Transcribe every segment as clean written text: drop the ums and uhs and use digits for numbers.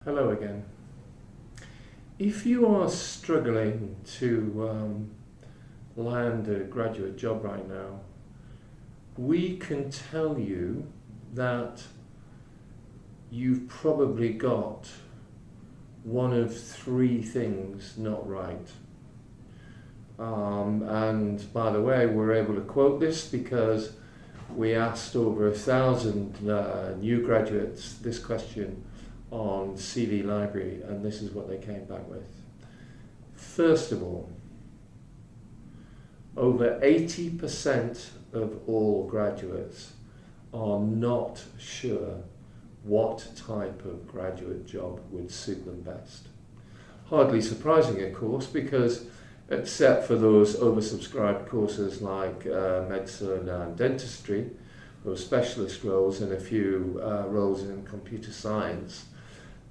Hello again. If you are struggling to land a graduate job right now, we can tell you that you've probably got one of three things not right. And by the way, we're able to quote this because we asked over 1,000 new graduates this question on CV Library, and this is what they came back with. First of all, over 80% of all graduates are not sure what type of graduate job would suit them best. Hardly surprising, of course, because except for those oversubscribed courses like medicine and dentistry, those specialist roles and a few roles in computer science,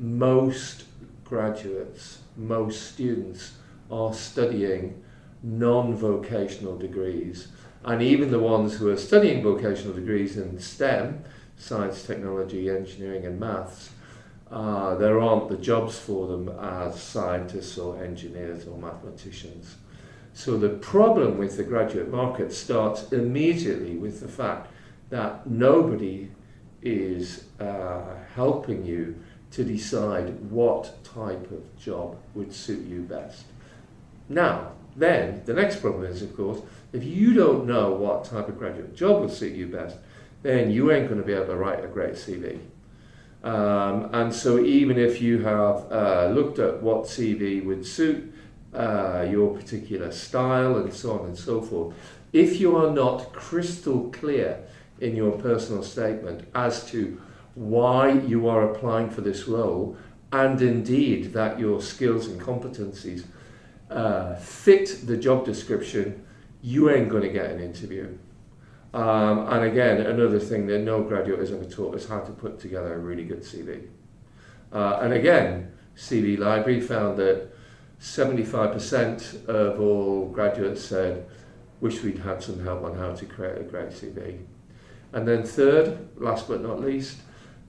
most graduates, most students are studying non-vocational degrees, and even the ones who are studying vocational degrees in STEM, science, technology, engineering and maths, there aren't the jobs for them as scientists or engineers or mathematicians. So the problem with the graduate market starts immediately with the fact that nobody is helping you to decide what type of job would suit you best. Now, then, the next problem is, of course, if you don't know what type of graduate job will suit you best, then you ain't going to be able to write a great CV. And so even if you have looked at what CV would suit your particular style and so on and so forth, if you are not crystal clear in your personal statement as to why you are applying for this role, and indeed that your skills and competencies fit the job description, you ain't going to get an interview. And again, another thing that no graduate has ever taught is how to put together a really good CV. And again, CV Library found that 75% of all graduates said, wish we'd had some help on how to create a great CV. And then third, last but not least,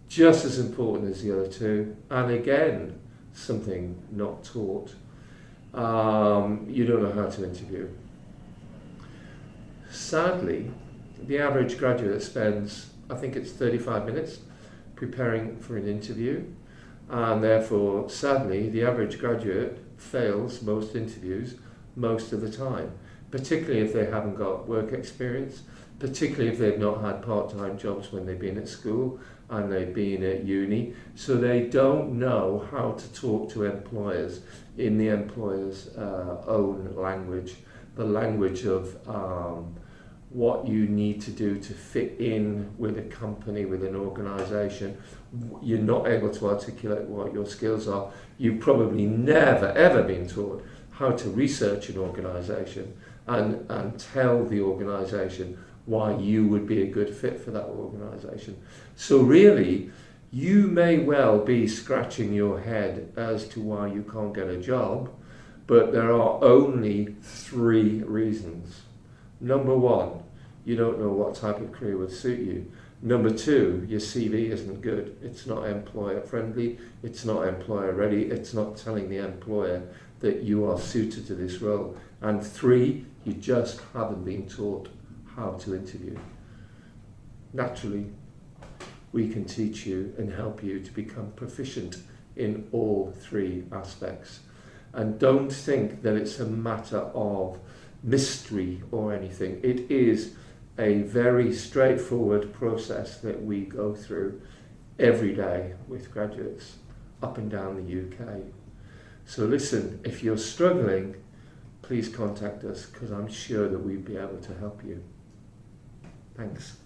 just as important as the other two, and again, something not taught, you don't know how to interview. Sadly, the average graduate spends, I think it's 35 minutes, preparing for an interview, and therefore, sadly, the average graduate fails most interviews most of the time, particularly if they haven't got work experience, particularly if they've not had part-time jobs when they've been at school and they've been at uni, so they don't know how to talk to employers in the employer's own language, the language of what you need to do to fit in with a company, with an organisation. You're not able to articulate what your skills are. You've probably never ever been taught how to research an organisation and tell the organisation why you would be a good fit for that organisation. So really, you may well be scratching your head as to why you can't get a job, but there are only three reasons. Number one, you don't know what type of career would suit you. Number two, your CV isn't good. It's not employer friendly, it's not employer ready, it's not telling the employer that you are suited to this role. And three, you just haven't been taught how to interview. Naturally, we can teach you and help you to become proficient in all three aspects. And don't think that it's a matter of mystery or anything. It is a very straightforward process that we go through every day with graduates up and down the UK. So listen, if you're struggling, please contact us, because I'm sure that we'd be able to help you. Thanks.